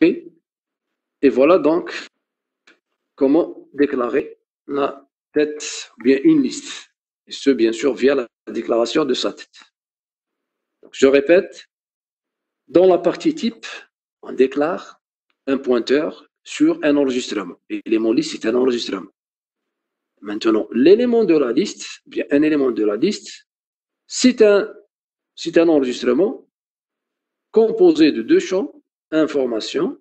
Et voilà donc comment déclarer la tête, bien une liste. Et ce, bien sûr, via la déclaration de sa tête. Donc, je répète, dans la partie type, on déclare un pointeur sur un enregistrement. Et l'élément liste, c'est un enregistrement. Maintenant, l'élément de la liste, bien un élément de la liste, c'est un enregistrement composé de deux champs, information,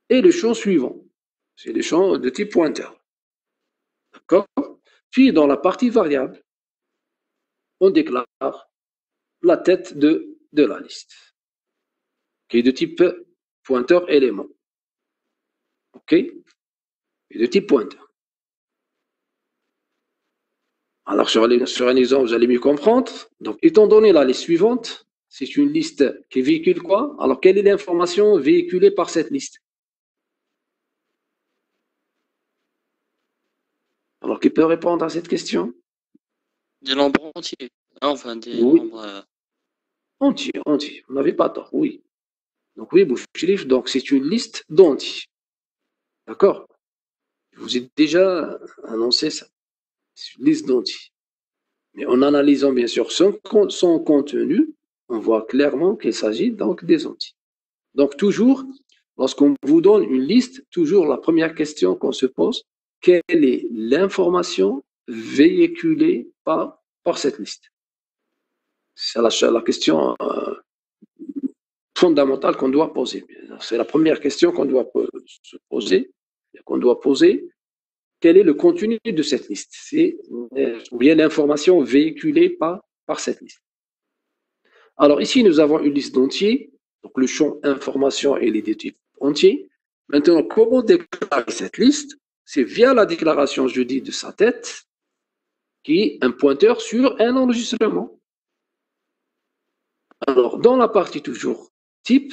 et le champ suivant. C'est le champ de type pointeur. D'accord? Puis, dans la partie variable, on déclare la tête de la liste, qui est de type pointeur élément. OK? Et de type pointeur. Alors, sur un exemple, vous allez mieux comprendre. Donc, étant donné la liste suivante, c'est une liste qui véhicule quoi? Alors, quelle est l'information véhiculée par cette liste? Alors, qui peut répondre à cette question? Des nombres entiers. Enfin, des Oui. nombres... Entiers. Vous n'avez pas tort, oui. Donc, oui, Bouchlif, donc c'est une liste d'entiers. D'accord? Je vous ai déjà annoncé ça. C'est une liste d'entiers. Mais en analysant bien sûr son contenu, on voit clairement qu'il s'agit donc des entiers. Donc toujours, lorsqu'on vous donne une liste, toujours la première question qu'on se pose, quelle est l'information véhiculée par cette liste? C'est la question fondamentale qu'on doit poser. C'est la première question qu'on doit se poser, qu'on doit poser. Quel est le contenu de cette liste? C'est ou bien l'information véhiculée par cette liste. Alors ici, nous avons une liste d'entiers, donc le champ information et les types entiers. Maintenant, comment déclarer cette liste? C'est via la déclaration, je dis, de sa tête, qui est un pointeur sur un enregistrement. Alors, dans la partie toujours type,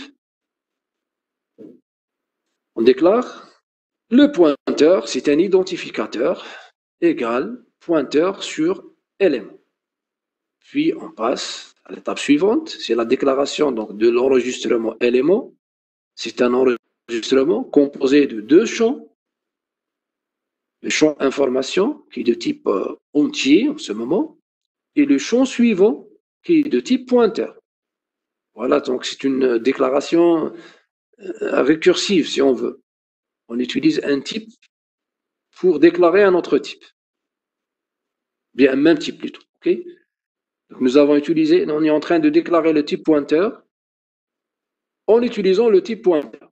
on déclare le pointeur, c'est un identificateur égal pointeur sur élément. Puis, on passe à l'étape suivante, c'est la déclaration donc, de l'enregistrement élément. C'est un enregistrement composé de deux champs. Le champ information, qui est de type entier en ce moment, et le champ suivant, qui est de type pointeur. Voilà, donc c'est une déclaration récursive, si on veut. On utilise un type pour déclarer un autre type. Bien, un même type plutôt. Okay? Donc nous avons utilisé, on est en train de déclarer le type pointeur en utilisant le type pointeur.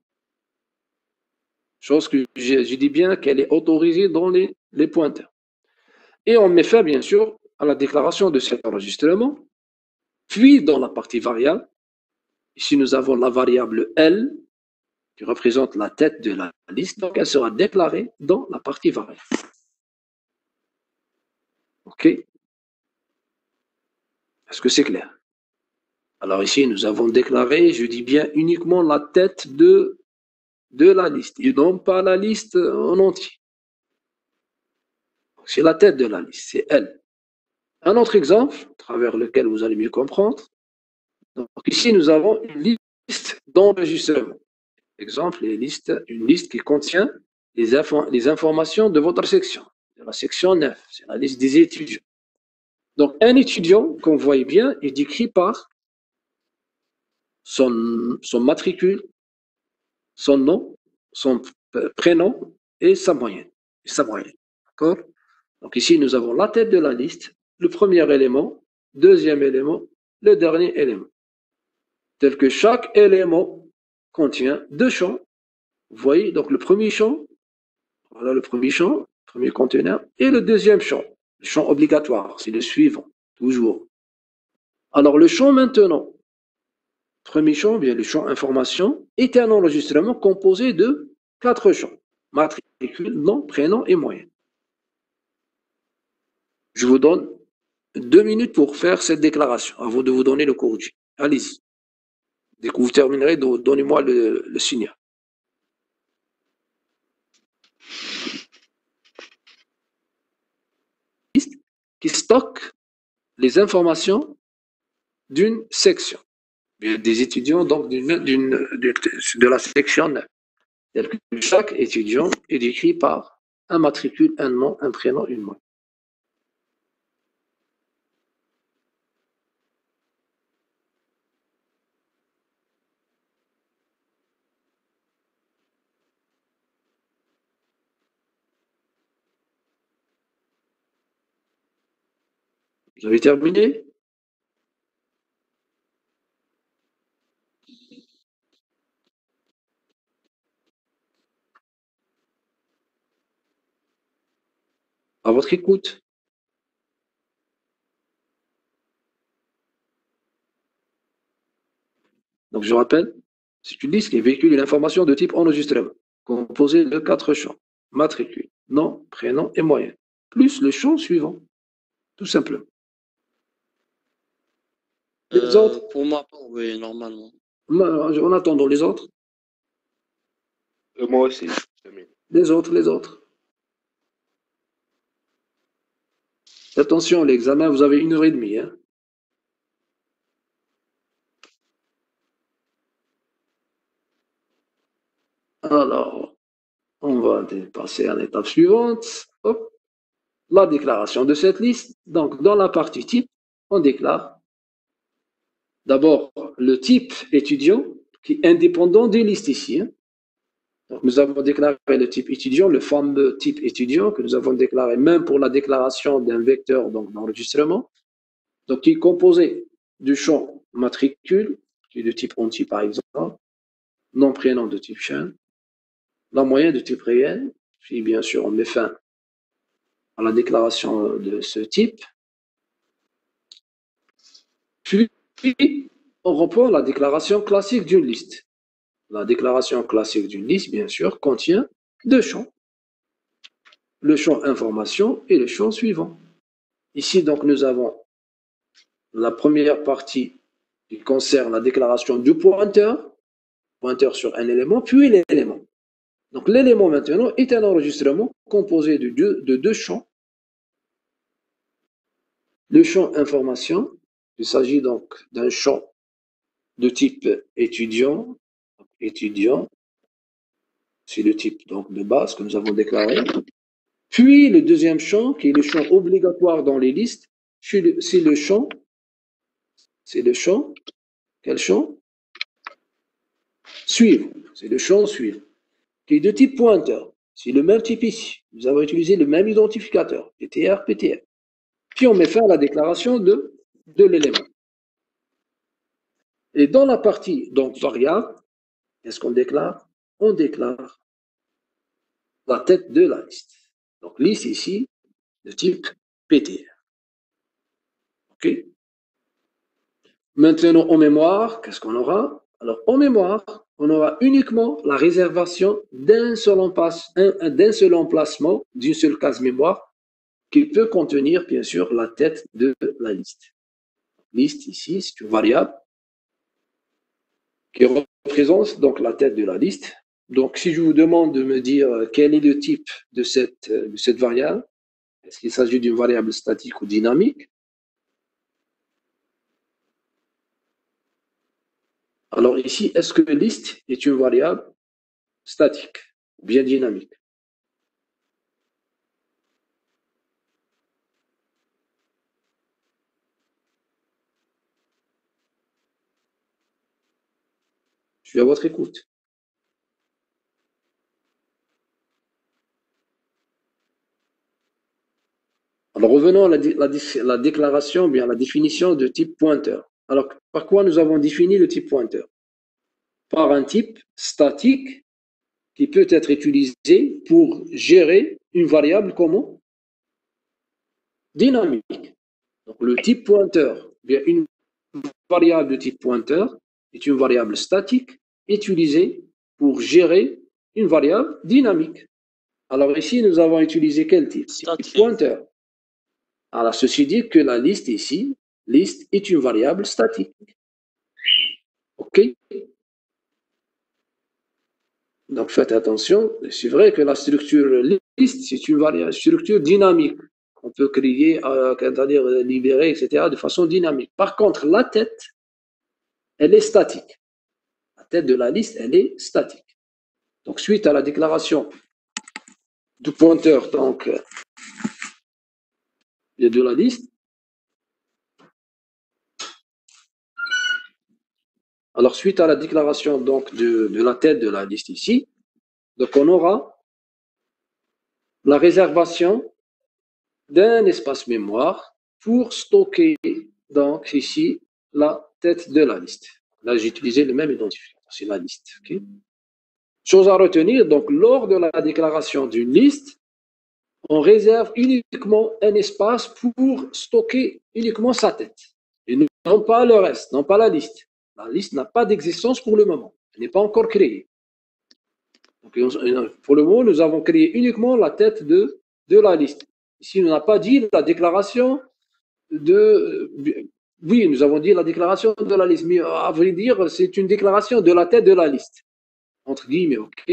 Chose que je dis bien qu'elle est autorisée dans les pointeurs. Et on met fin, bien sûr, à la déclaration de cet enregistrement. Puis, dans la partie variable, ici nous avons la variable L, qui représente la tête de la liste, donc elle sera déclarée dans la partie variable. OK? Est-ce que c'est clair? Alors ici, nous avons déclaré, je dis bien uniquement la tête de la liste, et non pas la liste en entier. C'est la tête de la liste, c'est L. Un autre exemple, à travers lequel vous allez mieux comprendre. Donc ici, nous avons une liste d'enregistrement. Exemple, une liste qui contient les informations de votre section, de la section 9, c'est la liste des étudiants. Donc, un étudiant, comme vous voyez bien, est décrit par son matricule, son nom, son prénom et sa moyenne. D'accord? Donc, ici, nous avons la tête de la liste, le premier élément, deuxième élément, le dernier élément. Tel que chaque élément contient deux champs. Vous voyez, donc le premier champ, voilà le premier champ, premier conteneur, et le deuxième champ, le champ obligatoire, c'est le suivant, toujours. Alors le champ maintenant, premier champ, bien le champ information, est un enregistrement composé de 4 champs, matricule, nom, prénom et moyenne. Je vous donne 2 minutes pour faire cette déclaration, avant de vous donner le cours. Allez-y. Dès que vous terminerez, donnez-moi le signal. Qui stocke les informations d'une section. des étudiants donc de la section 9. Chaque étudiant est décrit par un matricule, un nom, un prénom, une moyenne. Vous avez terminé? À votre écoute. Donc, je rappelle, c'est une liste qui véhicule une information de type enregistrement, composée de 4 champs. Matricule, nom, prénom et moyenne, plus le champ suivant, tout simplement. Les autres, Pour ma part, oui, normalement. en attendant les autres. Moi aussi. Les autres. Attention, l'examen, vous avez 1h30. Hein. Alors, on va passer à l'étape suivante. Hop. La déclaration de cette liste. Donc, dans la partie type, on déclare d'abord le type étudiant qui est indépendant des listes ici. Hein. Donc, nous avons déclaré le type étudiant, le fameux type étudiant que nous avons déclaré même pour la déclaration d'un vecteur d'enregistrement. Donc, qui est composé du champ matricule, qui est de type entier par exemple, nom, prénom de type chaîne, la moyenne de type réel, puis bien sûr on met fin à la déclaration de ce type. Puis on reprend la déclaration classique d'une liste. La déclaration classique d'une liste, bien sûr, contient 2 champs. Le champ information et le champ suivant. Ici, donc, nous avons la première partie qui concerne la déclaration du pointeur sur un élément, puis l'élément. Donc, l'élément maintenant est un enregistrement composé de deux champs. Le champ information, il s'agit donc d'un champ de type étudiant, c'est le type donc de base que nous avons déclaré. Puis le deuxième champ, qui est le champ obligatoire dans les listes, c'est le champ, quel champ? Suivre, c'est le champ suivre, qui est de type pointeur. C'est le même type ici. Nous avons utilisé le même identificateur, PTR, PTR. Puis on met fin à la déclaration de l'élément. Et dans la partie donc variable, qu'est-ce qu'on déclare? On déclare la tête de la liste. Donc liste ici de type PTR. OK? Maintenant, en mémoire, qu'est-ce qu'on aura? Alors, en mémoire, on aura uniquement la réservation d'un seul emplacement, d'une seule case mémoire, qui peut contenir, bien sûr, la tête de la liste. Liste ici, c'est une variable qui représente donc la tête de la liste. Donc, si je vous demande de me dire quel est le type de cette variable, est-ce qu'il s'agit d'une variable statique ou dynamique? Alors ici, est-ce que liste est une variable statique ou bien dynamique? Je suis à votre écoute. Alors revenons à la déclaration, bien la définition de type pointeur. Alors, par quoi nous avons défini le type pointeur? Par un type statique qui peut être utilisé pour gérer une variable comment? Dynamique. Donc le type pointeur, bien une variable de type pointeur est une variable statique utilisée pour gérer une variable dynamique. Alors ici, nous avons utilisé quel type? Type pointeur. Alors, ceci dit que la liste ici, liste est une variable statique. OK? Donc, faites attention. C'est vrai que la structure liste, c'est une variable, structure dynamique. On peut créer, c'est-à-dire libérer, etc., de façon dynamique. Par contre, la tête, elle est statique. La tête de la liste, elle est statique. Donc, suite à la déclaration du pointeur, donc, de la liste, alors, suite à la déclaration donc, de la tête de la liste ici, donc on aura la réservation d'un espace mémoire pour stocker donc ici la tête de la liste. Là, j'ai utilisé le même identifiant, c'est la liste. Okay? Chose à retenir, donc lors de la déclaration d'une liste, on réserve uniquement un espace pour stocker uniquement sa tête. Et non pas le reste, non pas la liste. La liste n'a pas d'existence pour le moment. Elle n'est pas encore créée. Donc, pour le moment, nous avons créé uniquement la tête de la liste. Ici, on n'a pas dit la déclaration de... Oui, nous avons dit la déclaration de la liste, mais à vrai dire, c'est une déclaration de la tête de la liste. Entre guillemets, OK.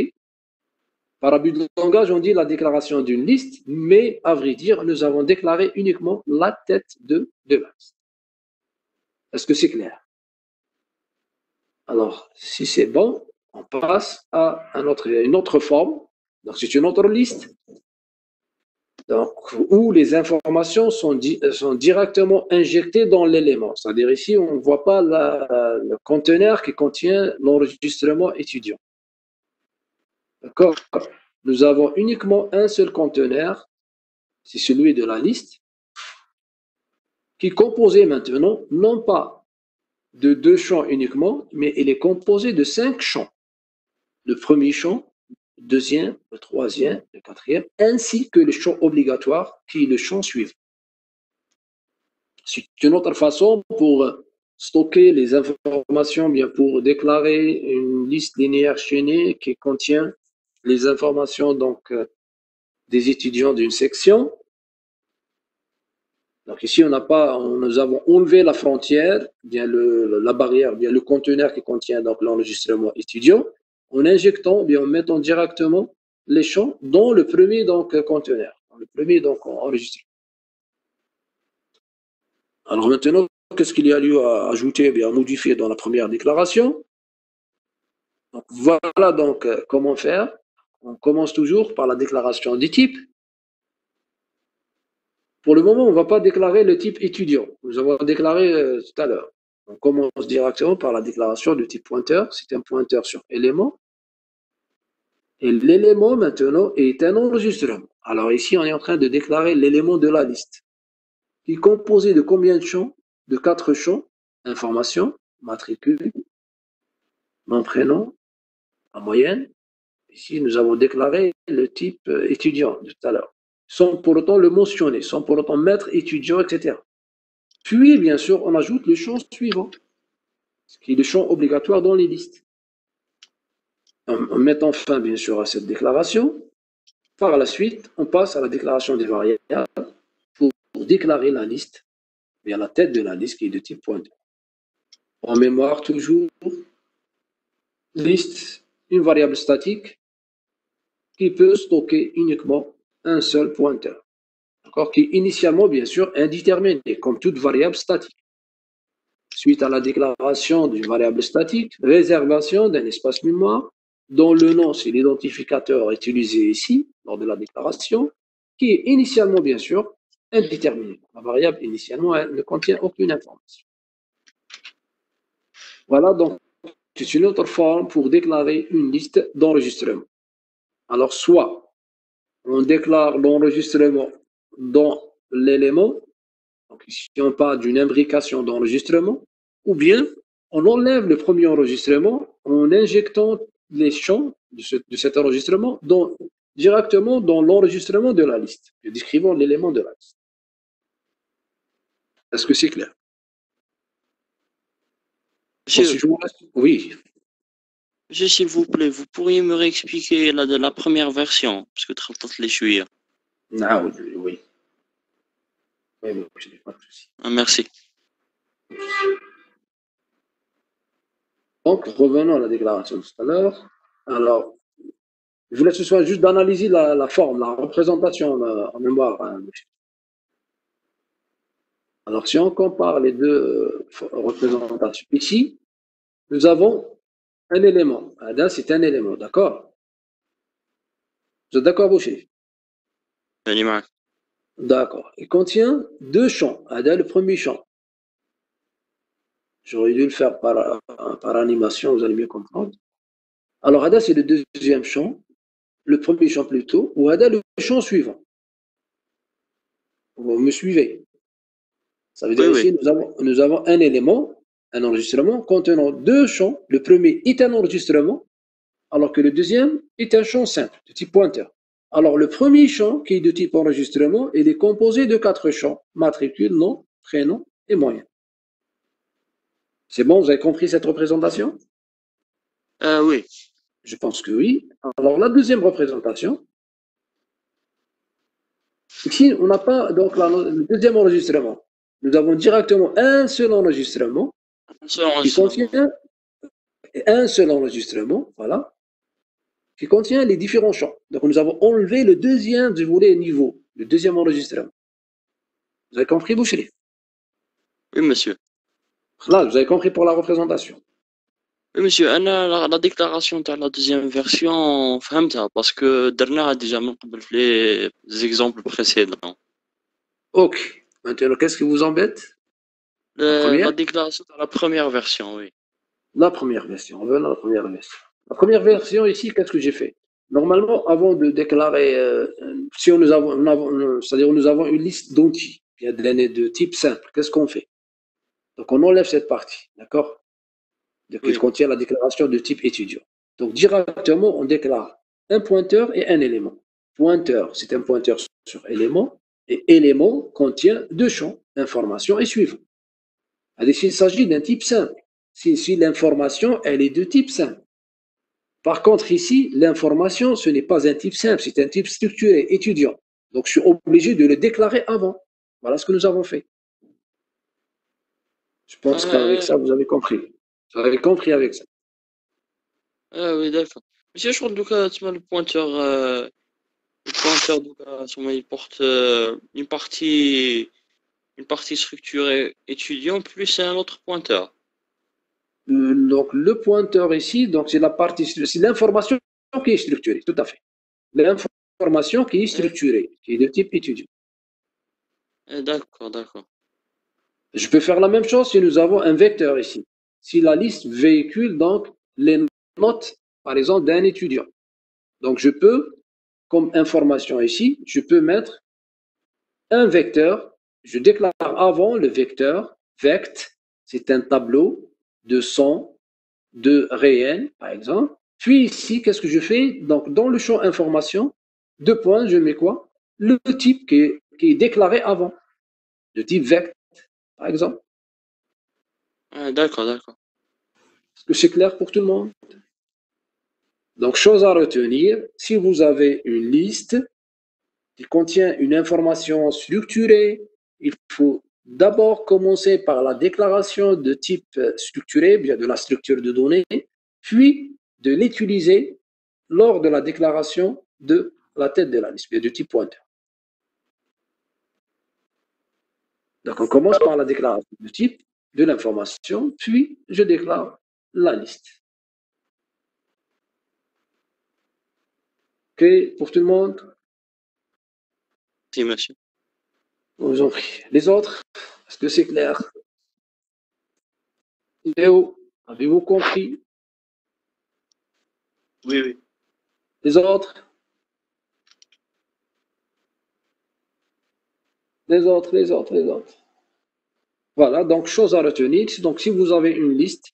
Par abus de langage, on dit la déclaration d'une liste, mais à vrai dire, nous avons déclaré uniquement la tête de la liste. Est-ce que c'est clair? Alors, si c'est bon, on passe à une autre forme. Donc, c'est une autre liste. Donc, où les informations sont directement injectées dans l'élément. C'est-à-dire ici, on ne voit pas le conteneur qui contient l'enregistrement étudiant. D'accord? Nous avons uniquement un seul conteneur, c'est celui de la liste, qui est composé maintenant, non pas de 2 champs uniquement, mais il est composé de 5 champs. Le premier champ, le deuxième, le troisième, le quatrième, ainsi que le champ obligatoire, qui est le champ suivant. C'est une autre façon pour stocker les informations, bien pour déclarer une liste linéaire chaînée qui contient les informations donc des étudiants d'une section. Donc ici, nous avons enlevé la frontière, bien la barrière, bien le conteneur qui contient donc l'enregistrement étudiant, en injectant, bien en mettant directement les champs dans le premier donc conteneur, dans le premier donc enregistrement. Alors maintenant, qu'est-ce qu'il y a lieu à ajouter, bien à modifier dans la première déclaration? Donc, voilà donc comment faire. On commence toujours par la déclaration du type. Pour le moment, on ne va pas déclarer le type étudiant. Nous avons déclaré tout à l'heure. On commence directement par la déclaration du type pointeur. C'est un pointeur sur élément. Et l'élément maintenant est un enregistrement. Alors ici, on est en train de déclarer l'élément de la liste, qui est composé de combien de champs? De 4 champs. Information, matricule, nom, prénom, en moyenne. Ici, nous avons déclaré le type étudiant tout à l'heure, sans pour autant le mentionner, sans pour autant mettre étudiant, etc. Puis, bien sûr, on ajoute le champ suivant, ce qui est le champ obligatoire dans les listes. En mettant fin, bien sûr, à cette déclaration, par la suite, on passe à la déclaration des variables pour déclarer la liste, bien la tête de la liste qui est de type pointeur. En mémoire, toujours, liste, une variable statique qui peut stocker uniquement un seul pointeur. Qui est initialement, bien sûr, indéterminé, comme toute variable statique. Suite à la déclaration d'une variable statique, réservation d'un espace mémoire, dont le nom, c'est l'identificateur utilisé ici, lors de la déclaration, qui est initialement, bien sûr, indéterminé. La variable, initialement, elle ne contient aucune information. Voilà, donc, c'est une autre forme pour déclarer une liste d'enregistrement. Alors, soit on déclare l'enregistrement dans l'élément, donc ici on parle d'une imbrication d'enregistrement, ou bien on enlève le premier enregistrement en injectant les champs de cet enregistrement directement dans l'enregistrement de la liste, décrivant l'élément de la liste. Est-ce que c'est clair? Oui. Monsieur, s'il vous plaît, vous pourriez me réexpliquer la première version, parce que je l'ai suivi. Ah oui. Oui, je n'ai pas de souci. Merci. Donc, revenons à la déclaration de tout à l'heure. Alors, je voulais ce soit juste d'analyser la forme, la représentation en mémoire. Alors, si on compare les deux représentations ici, nous avons un élément. Ada, c'est un élément, d'accord? Vous êtes d'accord, Boucher? D'accord. Il contient deux champs. Ada, le premier champ. J'aurais dû le faire par animation, vous allez mieux comprendre. Alors, Ada, c'est le deuxième champ, le premier champ plutôt, ou Ada, le champ suivant. Vous me suivez? Ça veut dire Oui, ici, nous avons un élément, un enregistrement contenant deux champs. Le premier est un enregistrement, alors que le deuxième est un champ simple, de type pointeur. Alors, le premier champ, qui est de type enregistrement, il est composé de quatre champs, matricule, nom, prénom et moyen. C'est bon, vous avez compris cette représentation? oui. Je pense que oui. Alors, la deuxième représentation, ici, on n'a pas donc le deuxième enregistrement. Nous avons directement un seul enregistrement qui contient un seul enregistrement, voilà, qui contient les différents champs. Donc, nous avons enlevé le deuxième du volet niveau, le deuxième enregistrement. Vous avez compris, Boucherie? Oui, monsieur. Là, vous avez compris pour la représentation. Oui, monsieur, la déclaration de la deuxième version, parce que Derna a déjà montré les exemples précédents. Ok. Maintenant, qu'est-ce qui vous embête? La déclaration de la première version, oui. La première version. On veut la première version. La première version, ici, qu'est-ce que j'ai fait? Normalement, avant de déclarer, si c'est-à-dire nous avons une liste d'outils, il y a des données de type simple, qu'est-ce qu'on fait? Donc, on enlève cette partie, d'accord? Donc, il contient la déclaration de type étudiant. Donc, directement, on déclare un pointeur et un élément. Pointeur, c'est un pointeur sur élément, et élément contient deux champs, information et suivant. Il s'agit d'un type simple. Si l'information, elle est de type simple. Par contre, ici, l'information, ce n'est pas un type simple, c'est un type structuré, étudiant. Donc, je suis obligé de le déclarer avant. Voilà ce que nous avons fait. Je pense qu'avec ça, vous avez compris. Vous avez compris avec ça. Ah oui, d'accord. Monsieur, je crois que le pointeur, il porte une partie structurée étudiant plus un autre pointeur. Donc, le pointeur ici, donc c'est l'information qui est structurée, tout à fait. L'information qui est structurée, qui est de type étudiant. D'accord, d'accord. Je peux faire la même chose si nous avons un vecteur ici. Si la liste véhicule donc les notes, par exemple, d'un étudiant. Donc, je peux, comme information ici, je peux mettre un vecteur. Je déclare avant le vecteur, vect, c'est un tableau de son, de réel, par exemple. Puis ici, qu'est-ce que je fais? Donc, dans le champ information, deux points, je mets quoi? Le type qui est déclaré avant. Le type vect, par exemple. D'accord, d'accord. Est-ce que c'est clair pour tout le monde? Donc, chose à retenir, si vous avez une liste qui contient une information structurée, il faut d'abord commencer par la déclaration de type structuré, bien de la structure de données, puis de l'utiliser lors de la déclaration de la tête de la liste, bien de type pointeur. Donc, on commence par la déclaration de type de l'information, puis je déclare la liste. OK, pour tout le monde? Si, monsieur. Je vous en prie. Les autres, est-ce que c'est clair? Léo, avez-vous compris? Oui, oui. Les autres? Les autres. Voilà, donc chose à retenir. Donc, si vous avez une liste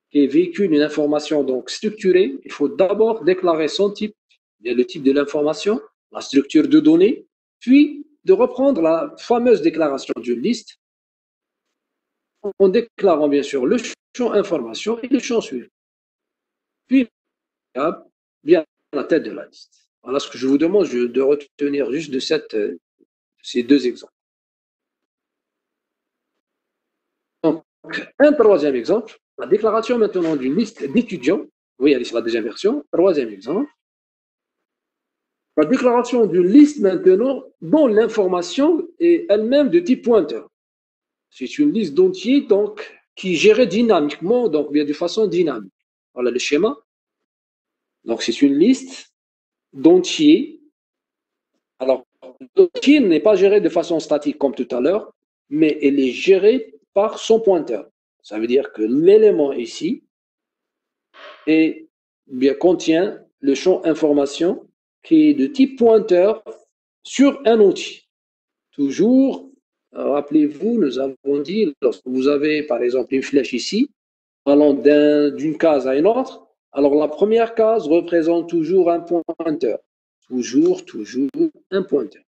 qui véhicule une information donc structurée, il faut d'abord déclarer son type, bien le type de l'information, la structure de données, puis de reprendre la fameuse déclaration d'une liste en déclarant bien sûr le champ information et le champ suivant. Puis, bien la tête de la liste. Voilà ce que je vous demande de retenir juste de ces deux exemples. Donc, un troisième exemple, la déclaration maintenant d'une liste d'étudiants. Oui, allez sur la deuxième version. Troisième exemple. La déclaration d'une liste maintenant dont l'information est elle-même de type pointeur. C'est une liste d'entiers donc qui est gérée dynamiquement, donc bien de façon dynamique. Voilà le schéma. Donc, c'est une liste d'entiers. Alors, l'entier n'est pas géré de façon statique comme tout à l'heure, mais elle est gérée par son pointeur. Ça veut dire que l'élément ici contient le champ information qui est de type pointeur sur un outil. Toujours, rappelez-vous, nous avons dit, lorsque vous avez par exemple une flèche ici, allant d'une case à une autre, alors la première case représente toujours un pointeur. Toujours un pointeur.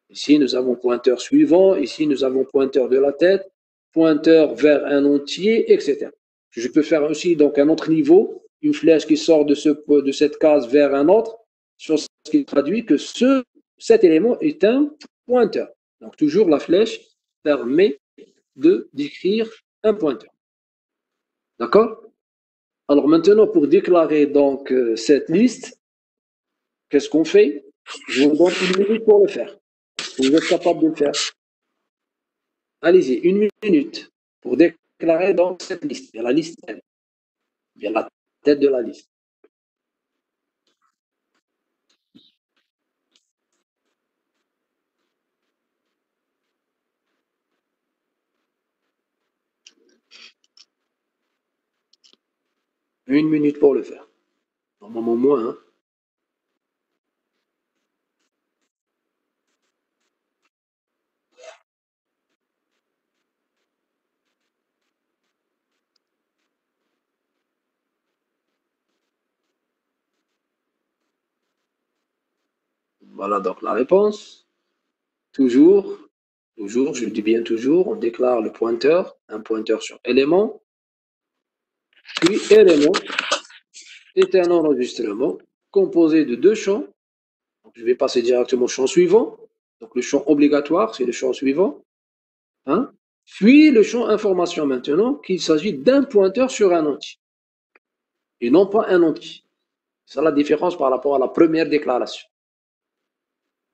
Ici, nous avons pointeur suivant, ici, nous avons pointeur de la tête, pointeur vers un entier, etc. Je peux faire aussi donc un autre niveau, une flèche qui sort de cette case vers un autre, sur ce qui traduit que cet élément est un pointeur. Donc toujours la flèche permet de décrire un pointeur. D'accord? Alors maintenant, pour déclarer donc cette liste, qu'est-ce qu'on fait? Je vous donne une minute pour le faire. Vous êtes capable de le faire. Allez-y, une minute pour déclarer donc cette liste. Bien la liste, bien la tête de la liste. Une minute pour le faire. Normalement moins, hein. Voilà donc la réponse. Toujours, je dis bien toujours, on déclare le pointeur, un pointeur sur élément, puis élément est un enregistrement composé de deux champs. Donc, je vais passer directement au champ suivant. Donc le champ obligatoire, c'est le champ suivant. Hein? Puis le champ information maintenant, qu'il s'agit d'un pointeur sur un entier. Et non pas un entier. C'est la différence par rapport à la première déclaration.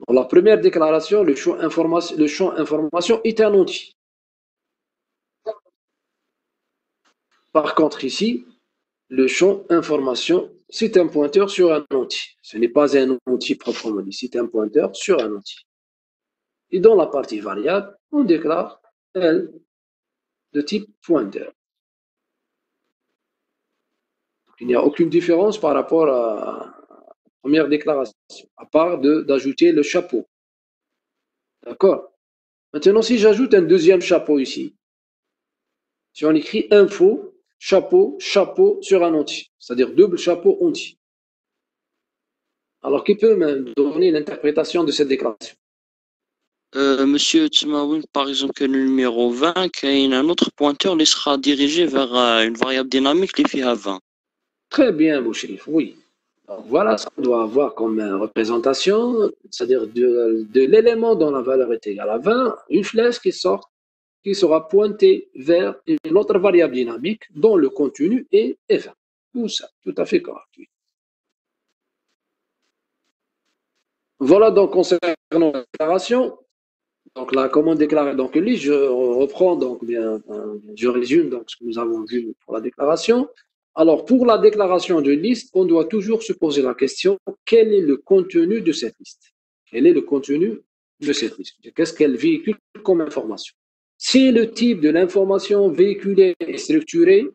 Dans la première déclaration, le champ information est un entier. Par contre, ici, le champ information, c'est un pointeur sur un entier. Ce n'est pas un entier proprement dit, c'est un pointeur sur un entier. Et dans la partie variable, on déclare L de type pointeur. Il n'y a aucune différence par rapport à la première déclaration, à part d'ajouter le chapeau. D'accord? Maintenant, si j'ajoute un deuxième chapeau ici, si on écrit info, chapeau sur un entier, c'est-à-dire double chapeau entier. Alors, qui peut me donner l'interprétation de cette déclaration? Monsieur Tchmaoun, par exemple, le numéro 20, il y a un autre pointeur qui sera dirigé vers une variable dynamique qui fait à 20. Très bien, Boucherif, oui. Donc, voilà ce qu'on doit avoir comme représentation, c'est-à-dire de l'élément dont la valeur est égale à 20, une flèche qui sera pointée vers une autre variable dynamique dont le contenu est 20. Tout ça, tout à fait correct. Oui. Voilà donc concernant la déclaration. Donc là, comment déclarer donc une liste? Je reprends donc je résume donc ce que nous avons vu pour la déclaration. Alors pour la déclaration d'une liste, on doit toujours se poser la question, quel est le contenu de cette liste? Quel est le contenu de cette liste? Qu'est-ce qu'elle véhicule comme information? Si le type de l'information véhiculée est structuré,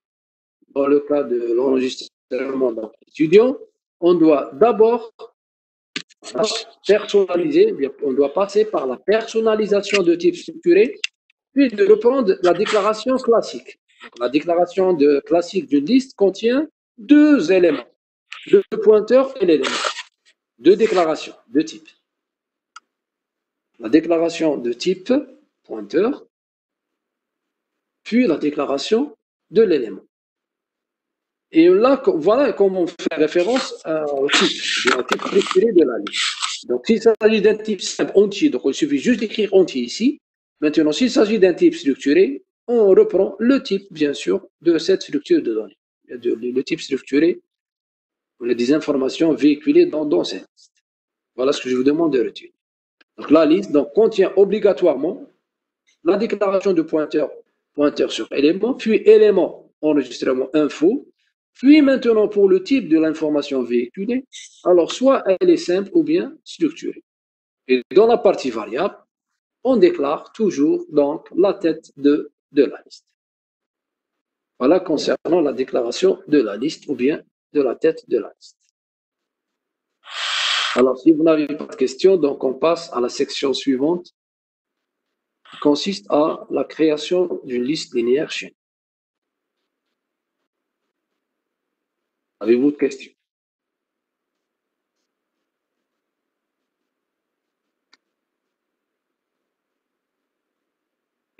dans le cas de l'enregistrement d'un étudiant, on doit d'abord personnaliser, on doit passer par la personnalisation de type structuré, puis de reprendre la déclaration classique. La déclaration classique d'une liste contient deux éléments, le pointeur et l'élément. Deux déclarations, deux types. La déclaration de type pointeur, puis la déclaration de l'élément. Et là, voilà comment on fait référence au type structuré de la liste. Donc, s'il s'agit d'un type simple entier, donc il suffit juste d'écrire entier ici. Maintenant, s'il s'agit d'un type structuré, on reprend le type, bien sûr, de cette structure de données. Le type structuré, on a des informations véhiculées dans cette liste. Voilà ce que je vous demande de retenir. Donc, la liste contient obligatoirement la déclaration de pointeur pointeur sur élément, puis élément, enregistrement info, puis maintenant pour le type de l'information véhiculée, alors soit elle est simple ou bien structurée. Et dans la partie variable, on déclare toujours donc la tête de la liste. Voilà concernant la déclaration de la liste ou bien de la tête de la liste. Alors, si vous n'avez pas de questions, donc on passe à la section suivante, qui consiste à la création d'une liste linéaire chaîne. Avez-vous de questions?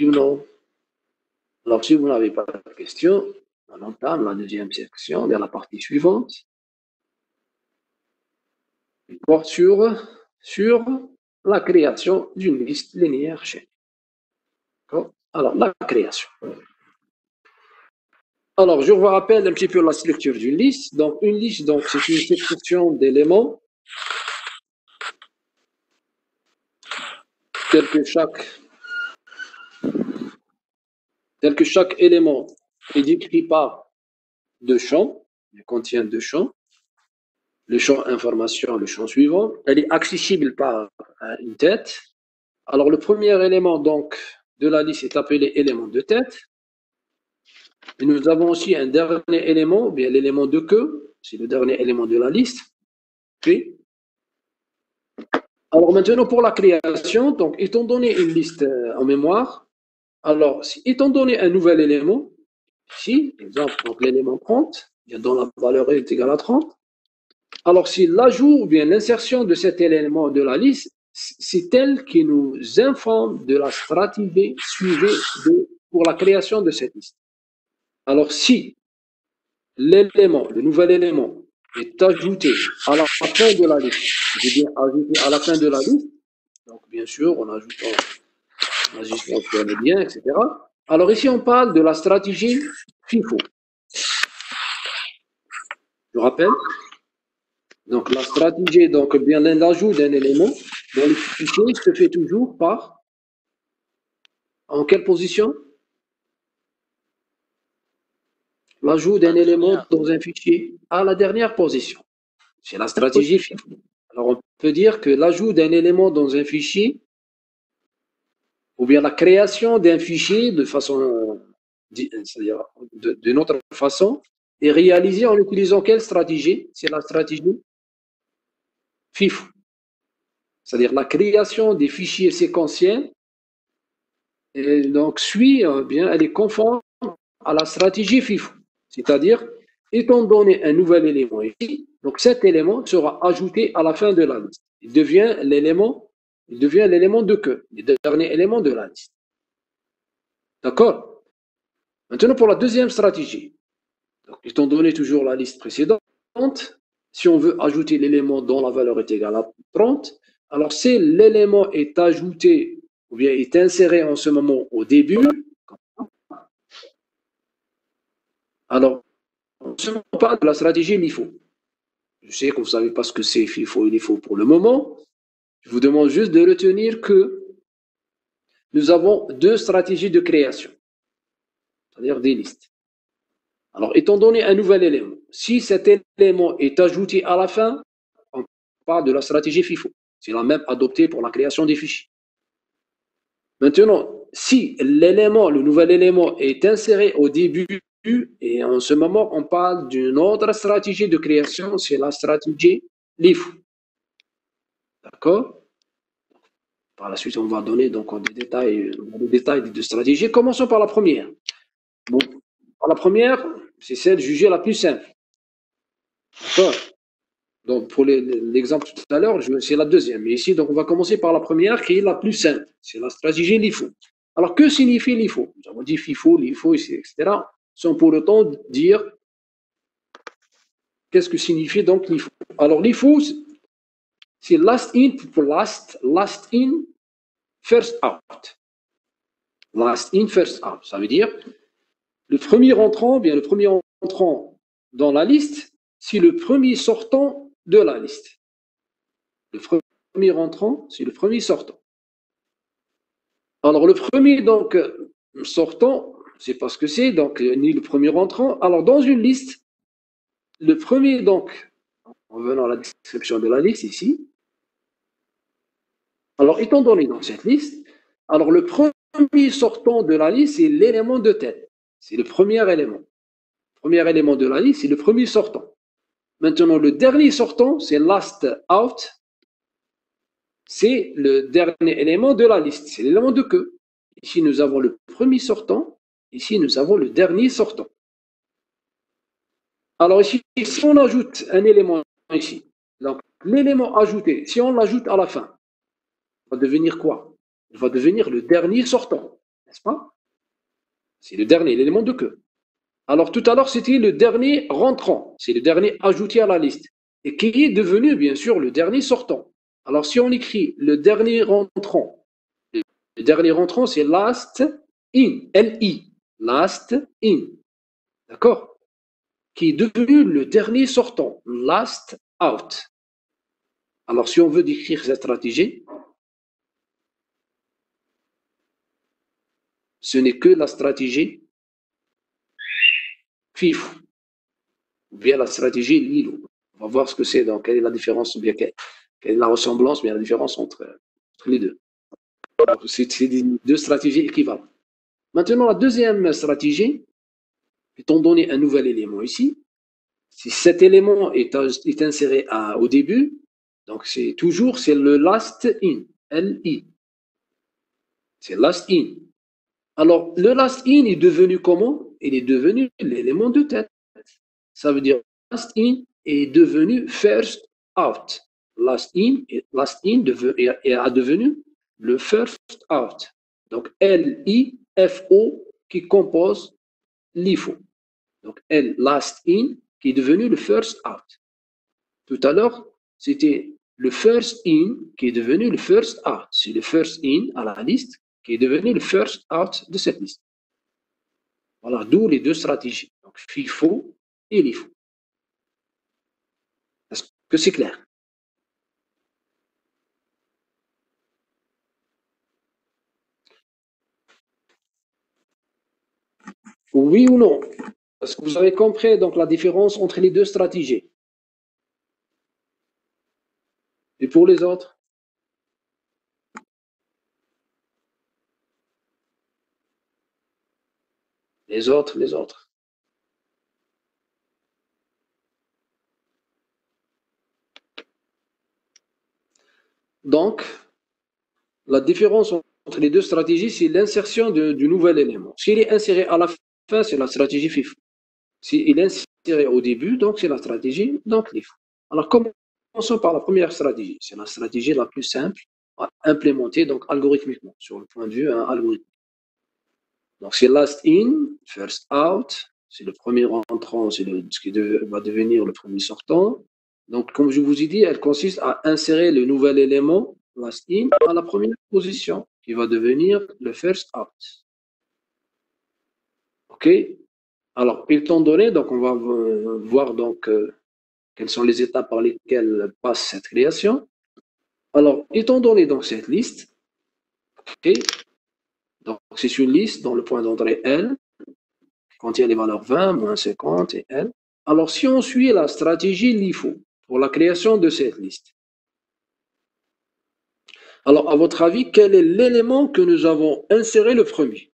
Non. Alors, si vous n'avez pas de questions, on entame la deuxième section vers la partie suivante. Il porte sur la création d'une liste linéaire chaîne. Alors, la création. Alors, je vous rappelle un petit peu la structure d'une liste. Donc, une liste, donc, c'est une succession d'éléments tel que chaque élément est décrit par deux champs, il contient deux champs, le champ information, le champ suivant, elle est accessible par une tête. Alors le premier élément donc de la liste est appelé élément de tête. Et nous avons aussi un dernier élément, bien l'élément de queue, c'est le dernier élément de la liste. Okay. Alors maintenant pour la création, donc étant donné une liste en mémoire, alors étant donné un nouvel élément, ici, exemple, donc l'élément 30, dont la valeur est égale à 30. Alors, si l'ajout ou bien l'insertion de cet élément de la liste, c'est elle qui nous informe de la stratégie suivie pour la création de cette liste. Alors, si l'élément, le nouvel élément, est ajouté à la fin de la liste, je bien ajouté à la fin de la liste, donc bien sûr, en ajoutant sur les liens, etc. Alors ici, on parle de la stratégie FIFO. Je rappelle. Donc la stratégie, donc bien l'ajout d'un élément dans le fichier se fait toujours par, en quelle position? L'ajout d'un élément dans un fichier à la dernière position. C'est la stratégie FIFO. Alors on peut dire que l'ajout d'un élément dans un fichier, ou bien la création d'un fichier de façon, c'est-à-dire d'une autre façon, est réalisée en utilisant quelle stratégie? C'est la stratégie FIFO. C'est-à-dire la création des fichiers séquentiels, et donc suit bien, elle est conforme à la stratégie FIFO. C'est-à-dire, étant donné un nouvel élément ici, donc cet élément sera ajouté à la fin de la liste. Il devient l'élément de queue, le dernier élément de la liste. D'accord? Maintenant, pour la deuxième stratégie, donc, étant donné toujours la liste précédente, si on veut ajouter l'élément dont la valeur est égale à 30, alors si l'élément est ajouté ou bien est inséré en ce moment au début, alors on ne parle pas de la stratégie LIFO. Je sais que vous ne savez pas ce que c'est FIFO et LIFO pour le moment. Je vous demande juste de retenir que nous avons deux stratégies de création, c'est-à-dire des listes. Alors, étant donné un nouvel élément, si cet élément est ajouté à la fin, on parle de la stratégie FIFO. C'est la même adoptée pour la création des fichiers. Maintenant, si l'élément, le nouvel élément est inséré au début, et en ce moment, on parle d'une autre stratégie de création, c'est la stratégie LIFO. D'accord? Par la suite, on va donner donc des détails des deux stratégies. Commençons par la première. Bon, la première, c'est celle jugée la plus simple. D'accord? Donc, pour l'exemple tout à l'heure, c'est la deuxième. Mais ici, donc, on va commencer par la première qui est la plus simple. C'est la stratégie LIFO. Alors, que signifie LIFO? Nous avons dit FIFO, LIFO, etc. Sans pour autant dire qu'est-ce que signifie donc LIFO. Alors, LIFO, c'est last in, first out. Last in, first out. Ça veut dire le premier entrant, bien le premier entrant dans la liste, c'est le premier sortant de la liste. Le premier entrant, c'est le premier sortant. Alors le premier donc sortant, ne sais pas ce que c'est, donc ni le premier entrant. Alors, dans une liste, le premier, donc, en venant à la description de la liste ici, alors, étant donné dans cette liste, alors le premier sortant de la liste, c'est l'élément de tête. C'est le premier élément. Le premier élément de la liste, c'est le premier sortant. Maintenant, le dernier sortant, c'est last out. C'est le dernier élément de la liste. C'est l'élément de queue. Ici, nous avons le premier sortant. Ici, nous avons le dernier sortant. Alors ici, si on ajoute un élément ici, donc l'élément ajouté, si on l'ajoute à la fin, il va devenir quoi? Il va devenir le dernier sortant, n'est-ce pas? C'est le dernier, l'élément de queue. Alors tout à l'heure, c'était le dernier rentrant, c'est le dernier ajouté à la liste, et qui est devenu, bien sûr, le dernier sortant. Alors si on écrit le dernier rentrant, c'est last in, L-I, last in, d'accord? Qui est devenu le dernier sortant, last out. Alors, si on veut décrire cette stratégie, ce n'est que la stratégie FIFO, ou bien la stratégie LILO. On va voir ce que c'est, donc quelle est la différence, ou bien quelle est la ressemblance, bien la différence entre les deux. C'est deux stratégies équivalentes. Maintenant, la deuxième stratégie, étant donné un nouvel élément ici, si cet élément est inséré au début, donc c'est le last in, L-I. C'est last in. Alors, le last in est devenu comment? Il est devenu l'élément de tête. Ça veut dire last in est devenu first out. Last in a devenu le first out. Donc, L-I-F-O qui compose l'IFO. Donc, L, last in, qui est devenu le first out. Tout à l'heure, c'était le first in qui est devenu le first out. C'est le first in à la liste qui est devenu le first out de cette liste. Voilà, d'où les deux stratégies. Donc, FIFO et LIFO. Est-ce que c'est clair? Oui ou non? Est-ce que vous avez compris donc la différence entre les deux stratégies? Et pour les autres? Les autres. Donc, la différence entre les deux stratégies, c'est l'insertion du nouvel élément. S'il est inséré à la fin, c'est la stratégie FIFO. S'il est inséré au début, donc c'est la stratégie LIFO. Alors, commençons par la première stratégie. C'est la stratégie la plus simple à implémenter donc algorithmiquement, sur le point de vue algorithmique. Donc, c'est last in, first out. C'est le premier entrant, c'est ce qui va devenir le premier sortant. Donc, comme je vous ai dit, elle consiste à insérer le nouvel élément, last in, à la première position, qui va devenir le first out. OK? Alors, étant donné, donc, on va voir donc quelles sont les étapes par lesquelles passe cette création. Alors, étant donné donc cette liste, OK? Donc, c'est une liste dont le point d'entrée L contient les valeurs 20, moins 50 et L. Alors, si on suit la stratégie LIFO pour la création de cette liste, alors, à votre avis, quel est l'élément que nous avons inséré le premier?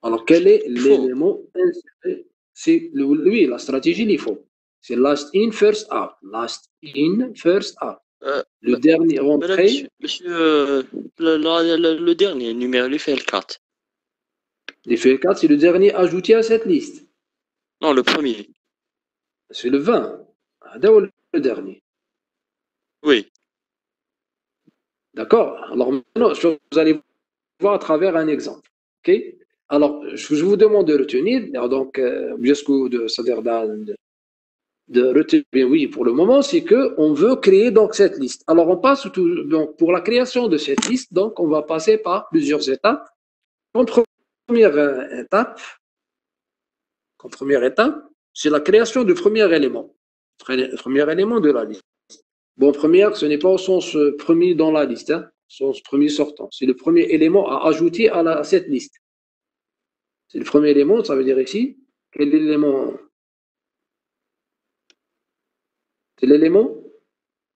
Alors, quel est l'élément inséré? C'est oui, la stratégie LIFO. C'est last in, first out. Last in, first out. Le dernier rentré. Monsieur, le dernier numéro, l'effet 4. L'effet 4, c'est le dernier ajouté à cette liste. Non, le premier. C'est le 20. Le dernier. Oui. D'accord? Alors maintenant, vous allez voir à travers un exemple. OK? Alors, je vous demande de retenir, donc, c'est-à-dire de retenir, bien oui, pour le moment, c'est qu'on veut créer donc cette liste. Alors, on passe donc, pour la création de cette liste, donc, on va passer par plusieurs étapes. Comme première étape, c'est la création du premier élément. Premier élément de la liste. Bon, première, ce n'est pas au sens premier dans la liste, hein, au sens premier sortant. C'est le premier élément à ajouter à cette liste. C'est le premier élément, ça veut dire ici, quel élément? C'est l'élément,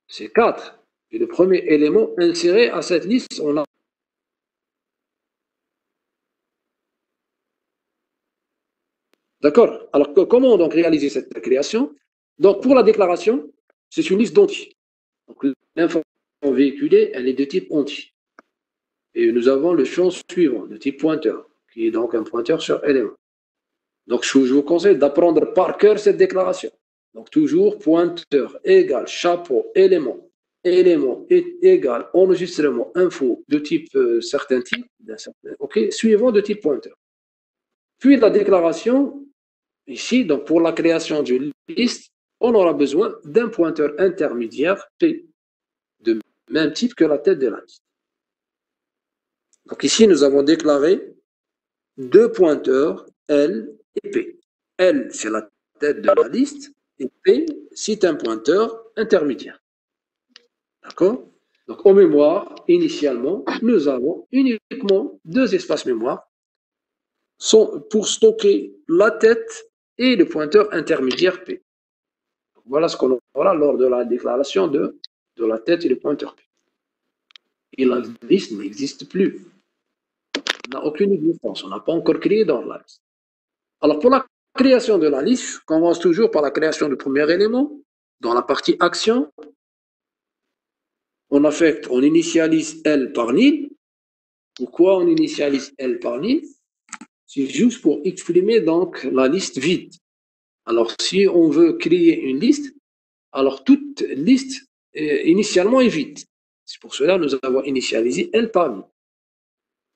c'est 4. C'est le premier élément inséré à cette liste. On a D'accord. Alors, comment donc réaliser cette création? Donc, pour la déclaration, c'est une liste d'entiers. Donc, l'information véhiculée, elle est de type entier. Et nous avons le champ suivant, de type pointeur, qui est donc un pointeur sur élément. Donc, je vous conseille d'apprendre par cœur cette déclaration. Donc, toujours pointeur égale chapeau, élément, élément égale enregistrement, info de type certain type, ok, suivant de type pointeur. Puis la déclaration, ici, donc pour la création d'une liste, on aura besoin d'un pointeur intermédiaire P, de même type que la tête de la liste. Donc ici, nous avons déclaré deux pointeurs L et P. L, c'est la tête de la liste, et P, c'est un pointeur intermédiaire. D'accord? Donc en mémoire, initialement, nous avons uniquement deux espaces mémoire pour stocker la tête et le pointeur intermédiaire P. Voilà ce qu'on aura lors de la déclaration de la tête et le pointeur P. Et la liste n'existe plus. On n'a aucune existence. On n'a pas encore créé dans la liste. Alors, pour la création de la liste, on commence toujours par la création du premier élément. Dans la partie action, on initialise L par nil. Pourquoi on initialise L par nil? C'est juste pour exprimer donc la liste vide. Alors, si on veut créer une liste, alors toute liste initialement est vide. C'est pour cela que nous avons initialisé L par nil.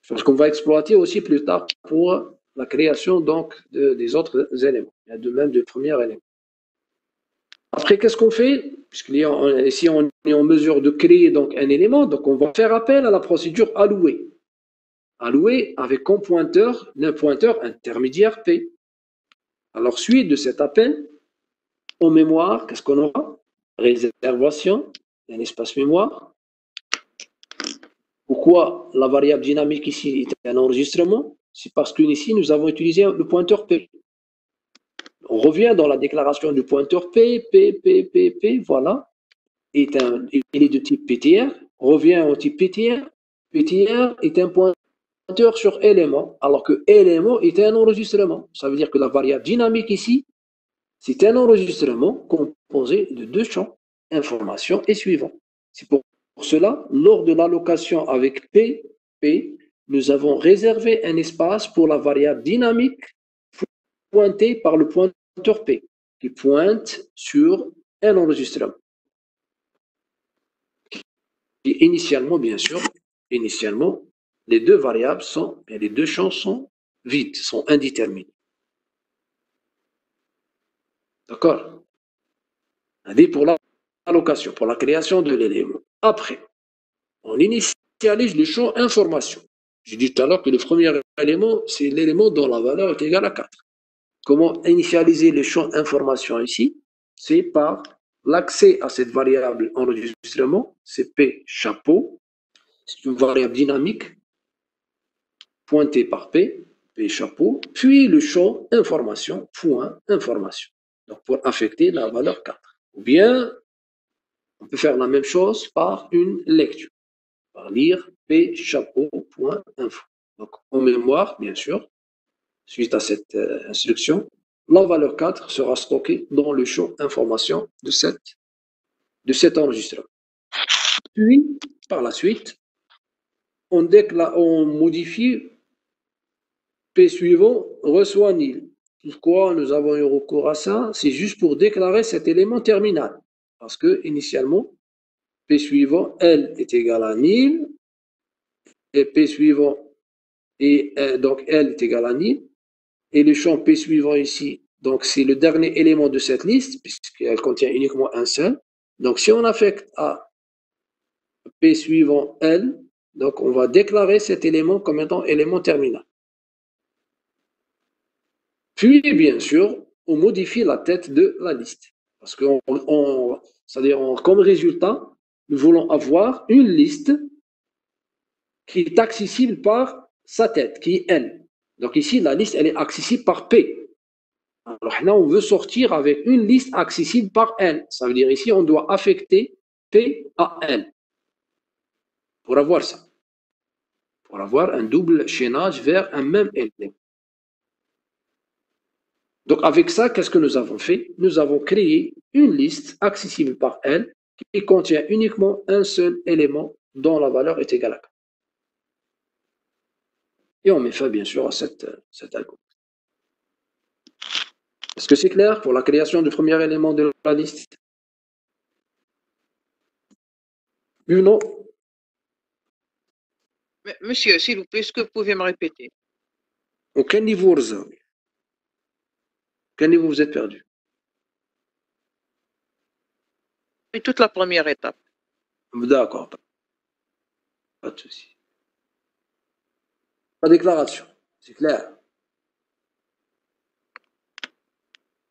Parce qu'on va exploiter aussi plus tard pour la création donc des autres éléments, de même du premier élément. Après, qu'est-ce qu'on fait? Ici, on est en mesure de créer donc un élément, donc on va faire appel à la procédure allouer. Allouer avec comme pointeur un pointeur intermédiaire P. Alors, suite de cet appel, en mémoire, qu'est-ce qu'on aura? Réservation d'un espace mémoire. Pourquoi la variable dynamique ici est un enregistrement? C'est parce qu'ici, nous avons utilisé le pointeur P. On revient dans la déclaration du pointeur P, voilà. Il est de type PTR. On revient au type PTR. PTR est un pointeur sur élément, alors que élément est un enregistrement. Ça veut dire que la variable dynamique ici, c'est un enregistrement composé de deux champs, information et suivant. C'est pour cela, lors de l'allocation avec P, nous avons réservé un espace pour la variable dynamique pointée par le pointeur P, qui pointe sur un enregistrement. Et initialement, bien sûr, les deux variables les deux champs sont vides, sont indéterminés. D'accord? Pour l'allocation, pour la création de l'élément. Après, on initialise le champ information. J'ai dit tout à l'heure que le premier élément, c'est l'élément dont la valeur est égale à 4. Comment initialiser le champ information ici? C'est par l'accès à cette variable enregistrement, c'est P chapeau. C'est une variable dynamique pointée par P chapeau, puis le champ information, point information. Donc pour affecter la valeur 4. Ou bien, on peut faire la même chose par une lecture, par lire P chapeau, point info. Donc en mémoire, bien sûr, suite à cette instruction, la valeur 4 sera stockée dans le champ information de cet enregistrement. Puis, par la suite, on modifie P suivant reçoit nil. Pourquoi nous avons eu recours à ça? C'est juste pour déclarer cet élément terminal. Parce que, initialement, P suivant, L est égal à nil, et P suivant, donc L est égal à nil, et le champ P suivant ici, donc c'est le dernier élément de cette liste, puisqu'elle contient uniquement un seul. Donc si on affecte à P suivant L, donc on va déclarer cet élément comme étant élément terminal. Puis, bien sûr, on modifie la tête de la liste. Parce que c'est-à-dire comme résultat, nous voulons avoir une liste qui est accessible par sa tête, qui est N. Donc ici, la liste, elle est accessible par P. Alors là, on veut sortir avec une liste accessible par N. Ça veut dire ici, on doit affecter P à N. Pour avoir ça. Pour avoir un double chaînage vers un même élément. Donc avec ça, qu'est-ce que nous avons fait? Nous avons créé une liste accessible par N qui contient uniquement un seul élément dont la valeur est égale à 4. Et on met fin, bien sûr, à cet algorithme. Est-ce que c'est clair pour la création du premier élément de la liste? Oui ou non? Monsieur, s'il vous plaît, est-ce que vous pouvez me répéter? Quel niveau vous avez? Quel niveau vous êtes perdu? Et toute la première étape. D'accord. Pas de souci. La déclaration, c'est clair?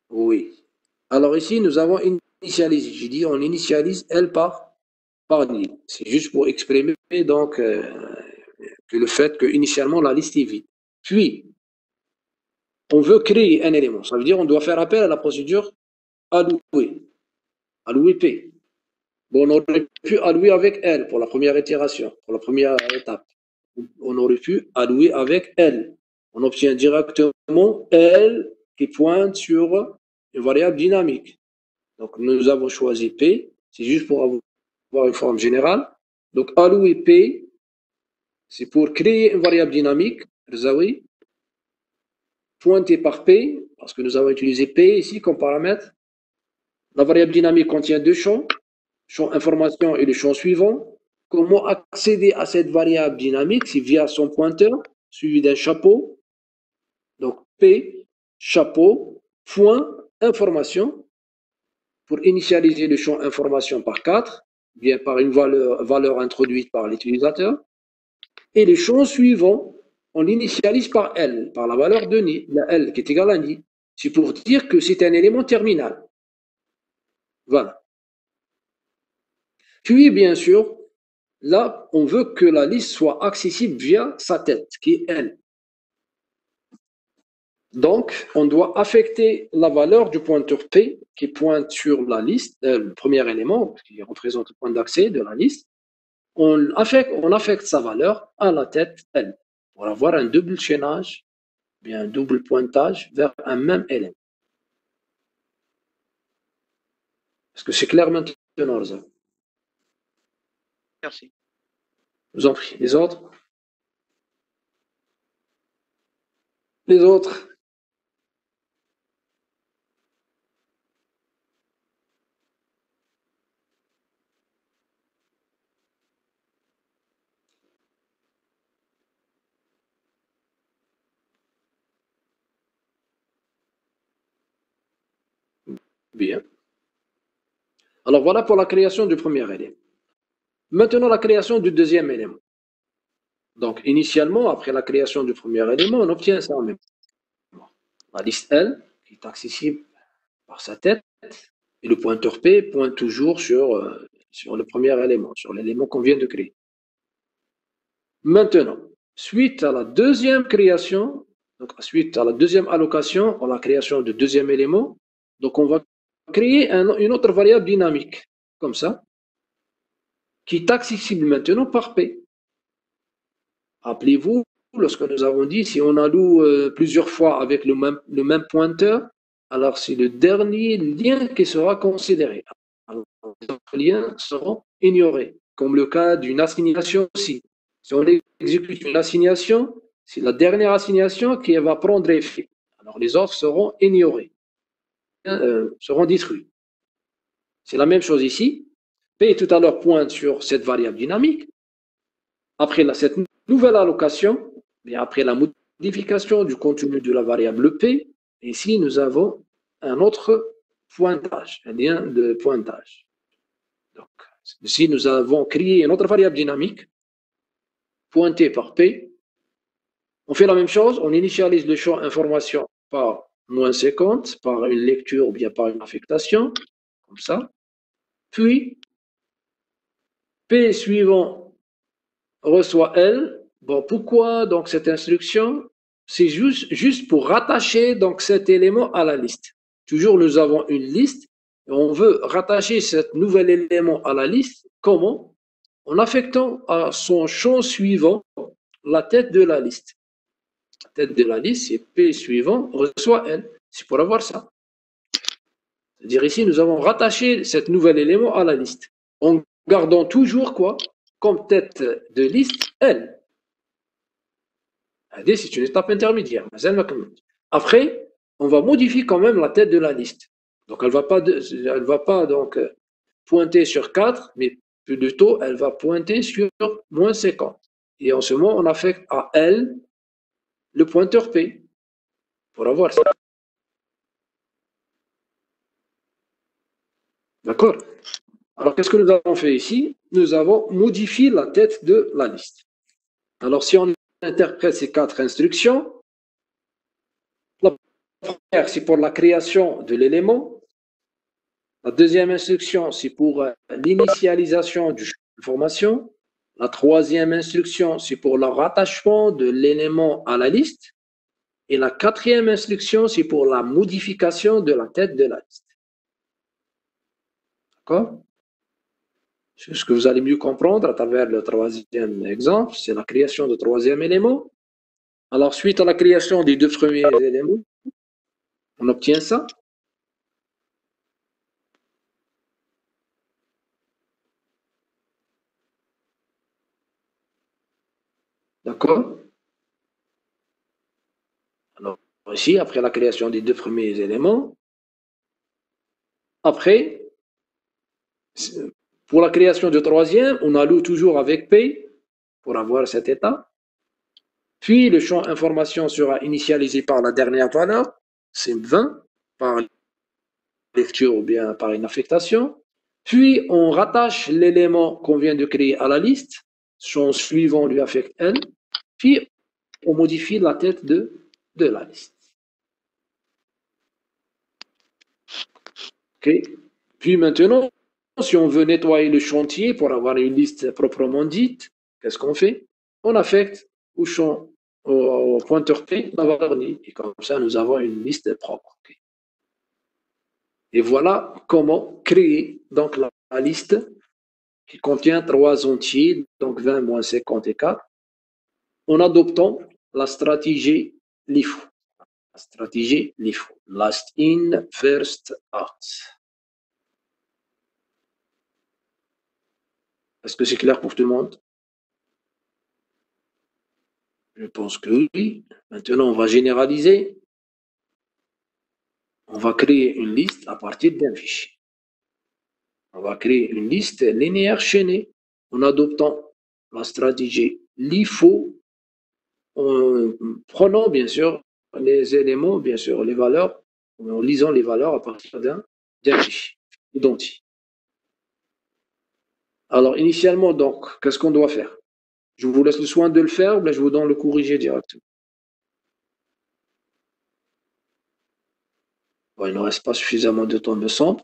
Oui. Alors ici, nous avons initialisé. J'ai dit on initialise L par nil. C'est juste pour exprimer donc que le fait que initialement la liste est vide. Puis, on veut créer un élément. Ça veut dire on doit faire appel à la procédure allouer. Allouer P. Bon, on aurait pu allouer avec L pour la première itération, pour la première étape. On aurait pu allouer avec L. On obtient directement L qui pointe sur une variable dynamique. Donc, nous avons choisi P. C'est juste pour avoir une forme générale. Donc, allouer P, c'est pour créer une variable dynamique, Rzaoui, pointée par P, parce que nous avons utilisé P ici comme paramètre. La variable dynamique contient deux champs, champ information et le champ suivant. Comment accéder à cette variable dynamique? C'est via son pointeur, suivi d'un chapeau. Donc, P, chapeau, point, information, pour initialiser le champ information par 4, bien par une valeur introduite par l'utilisateur. Et le champ suivant, on l'initialise par L, par la valeur de Ni, la L qui est égale à Ni. C'est pour dire que c'est un élément terminal. Voilà. Puis, bien sûr, là, on veut que la liste soit accessible via sa tête, qui est N. Donc, on doit affecter la valeur du pointeur P qui pointe sur la liste, le premier élément qui représente le point d'accès de la liste. On affecte sa valeur à la tête N pour avoir un double chaînage, bien un double pointage vers un même élément. Est-ce que c'est clair maintenant, Rza? Merci. Je vous en prie. Les autres? Les autres? Bien. Alors voilà pour la création du premier élément. Maintenant, la création du deuxième élément. Donc, initialement, après la création du premier élément, on obtient ça en même temps. La liste L, qui est accessible par sa tête, et le pointeur P pointe toujours sur le premier élément, sur l'élément qu'on vient de créer. Maintenant, suite à la deuxième création, donc suite à la deuxième allocation, à la création du deuxième élément, donc on va créer une autre variable dynamique, comme ça, qui est accessible maintenant par P. Rappelez-vous, lorsque nous avons dit, si on alloue plusieurs fois avec le même pointeur, alors c'est le dernier lien qui sera considéré. Alors, les autres liens seront ignorés, comme le cas d'une assignation aussi. Si on exécute une assignation, c'est la dernière assignation qui va prendre effet. Alors les autres seront ignorés, seront détruits. C'est la même chose ici. P tout à l'heure pointe sur cette variable dynamique. Après cette nouvelle allocation, et après la modification du contenu de la variable P, ici nous avons un autre pointage, un lien de pointage. Donc, ici nous avons créé une autre variable dynamique pointée par P. On fait la même chose, on initialise le champ information par -50, par une lecture ou bien par une affectation. comme ça. Puis, P suivant reçoit L. Bon, pourquoi donc cette instruction? C'est juste pour rattacher donc cet élément à la liste. Toujours, nous avons une liste et on veut rattacher cet nouvel élément à la liste. Comment? En affectant à son champ suivant la tête de la liste. La tête de la liste, c'est P suivant reçoit L. C'est pour avoir ça. C'est-à-dire ici, nous avons rattaché cet nouvel élément à la liste en gardant toujours quoi comme tête de liste L. C'est une étape intermédiaire. Après, on va modifier quand même la tête de la liste. Donc, elle ne va pas donc pointer sur 4, mais plutôt, elle va pointer sur moins 50. Et en ce moment, on affecte à L le pointeur P pour avoir ça. D'accord? Alors, qu'est-ce que nous avons fait ici? Nous avons modifié la tête de la liste. Alors, si on interprète ces 4 instructions, la première, c'est pour la création de l'élément. La deuxième instruction, c'est pour l'initialisation du champ d'information. La troisième instruction, c'est pour le rattachement de l'élément à la liste. Et la quatrième instruction, c'est pour la modification de la tête de la liste. D'accord? Ce que vous allez mieux comprendre à travers le troisième exemple, c'est la création du troisième élément. Alors, suite à la création des 2 premiers éléments, on obtient ça. D'accord? Alors, ici, après la création des 2 premiers éléments, après, pour la création du troisième, on alloue toujours avec P pour avoir cet état. Puis, le champ information sera initialisé par la dernière valeur, c'est 20, par lecture ou bien par une affectation. Puis, on rattache l'élément qu'on vient de créer à la liste. Champ suivant lui affecte N. Puis, on modifie la tête de la liste. OK. Puis maintenant, si on veut nettoyer le chantier pour avoir une liste proprement dite, qu'est-ce qu'on fait? On affecte au champ, au pointeur P, la valeur nid. Et comme ça, nous avons une liste propre. Okay. Et voilà comment créer donc la liste qui contient 3 entiers, donc 20 moins 54, en adoptant la stratégie LIFO. La stratégie LIFO. Last in, first out. Est-ce que c'est clair pour tout le monde? Je pense que oui. Maintenant, on va généraliser. On va créer une liste à partir d'un fichier. On va créer une liste linéaire chaînée en adoptant la stratégie LIFO, en prenant bien sûr les éléments, bien sûr les valeurs, en lisant les valeurs à partir d'un fichier identique. Alors, initialement, donc, qu'est-ce qu'on doit faire? Je vous laisse le soin de le faire, mais je vous donne le corriger directement. Bon, il ne reste pas suffisamment de temps de centre.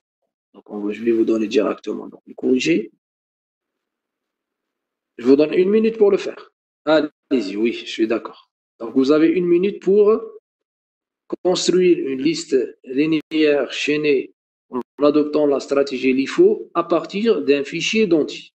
Donc, je vais vous donner directement donc, le corriger. Je vous donne 1 minute pour le faire. Allez-y, oui, je suis d'accord. Donc, vous avez 1 minute pour construire une liste linéaire chaînée en adoptant la stratégie LIFO à partir d'un fichier identique.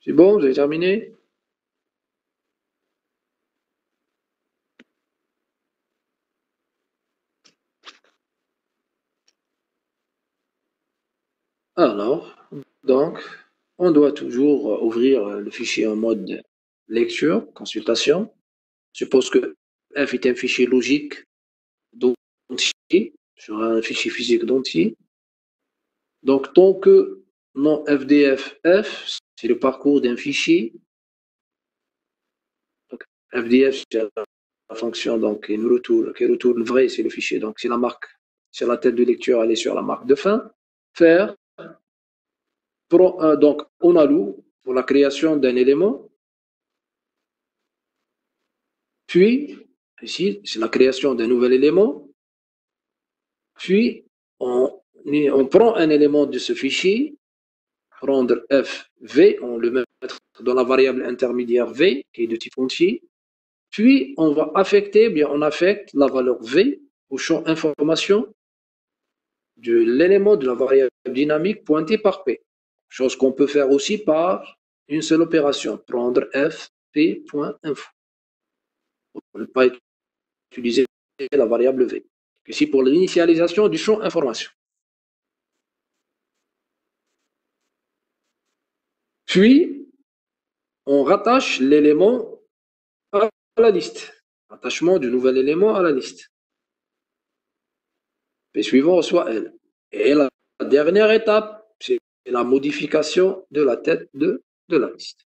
C'est bon, vous avez terminé? Alors, donc, on doit toujours ouvrir le fichier en mode lecture, consultation. Je suppose que F est un fichier logique d'entier, sur un fichier physique d'entier. Donc, tant que non FDF F, c'est le parcours d'un fichier. Donc, FDF, c'est la fonction donc, qui retourne vrai, c'est le fichier. Donc, c'est la marque, c'est la tête de lecture, elle est sur la marque de fin. Faire, donc, on alloue pour la création d'un élément. Puis, ici, c'est la création d'un nouvel élément. Puis, on prend un élément de ce fichier, prendre f, v, on le met dans la variable intermédiaire v, qui est de type entier. Puis, on va affecter, bien, on affecte la valeur v au champ information de l'élément de la variable dynamique pointé par p. Chose qu'on peut faire aussi par une seule opération, prendre f, p.info. On ne peut pas utiliser la variable v. Ici, pour l'initialisation du champ information. Puis, on rattache l'élément à la liste. Rattachement du nouvel élément à la liste. P suivant reçoit L. Et la dernière étape, c'est la modification de la tête de la liste.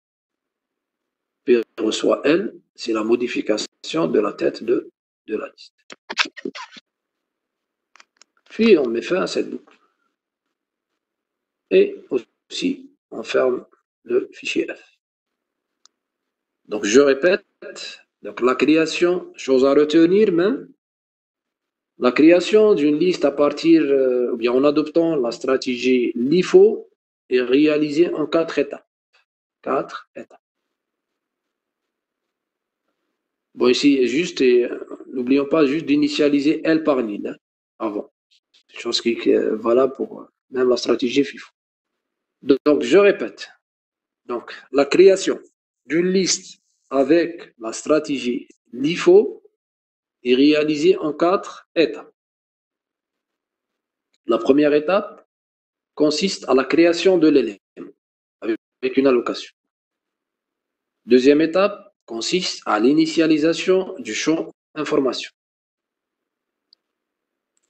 P reçoit L, c'est la modification de la tête de la liste. Puis, on met fin à cette boucle. Et aussi, on ferme le fichier F. Donc, je répète, donc la création, chose à retenir, même, la création d'une liste à partir, ou bien en adoptant la stratégie LIFO est réalisée en 4 étapes. 4 étapes. Bon, ici, juste, n'oublions pas juste d'initialiser L par ligne, hein, avant. Chose qui est valable pour même la stratégie FIFO. Donc, je répète. Donc, la création d'une liste avec la stratégie LIFO est réalisée en 4 étapes. La première étape consiste à la création de l'élément avec une allocation. Deuxième étape consiste à l'initialisation du champ information.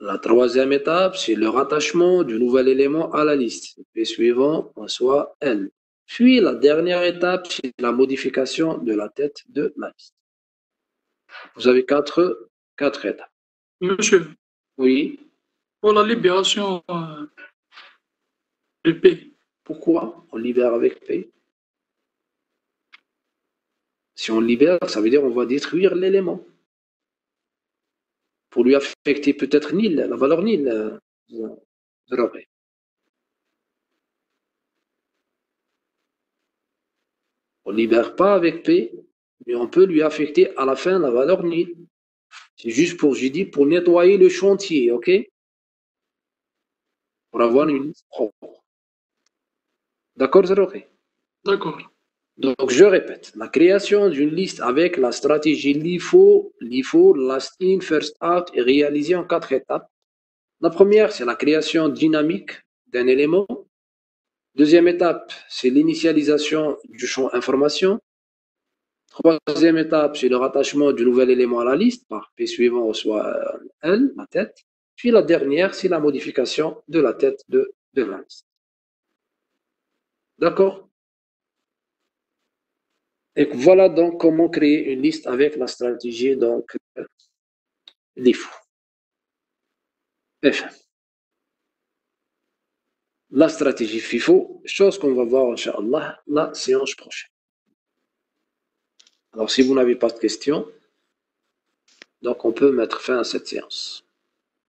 La troisième étape, c'est le rattachement du nouvel élément à la liste. P suivant reçoit L. Puis la dernière étape, c'est la modification de la tête de la liste. Vous avez quatre étapes. Monsieur, Oui. pour la libération de P. Pourquoi on libère avec P? Si on libère, ça veut dire on va détruire l'élément. Pour lui affecter peut-être nil, la valeur nil. On ne libère pas avec P, mais on peut lui affecter à la fin la valeur nil. C'est juste pour, je dis, pour nettoyer le chantier, ok? Pour avoir une liste propre. D'accord, Zeroké? D'accord. Donc, je répète, la création d'une liste avec la stratégie LIFO, last in, first out, est réalisée en 4 étapes. La première, c'est la création dynamique d'un élément. Deuxième étape, c'est l'initialisation du champ information. Troisième étape, c'est le rattachement du nouvel élément à la liste, par P suivant reçoit L, la tête. Puis la dernière, c'est la modification de la tête de la liste. D'accord? Et voilà donc comment créer une liste avec la stratégie donc LIFO. Enfin, la stratégie FIFO, chose qu'on va voir, Inch'Allah, la séance prochaine. Alors, si vous n'avez pas de questions, donc on peut mettre fin à cette séance.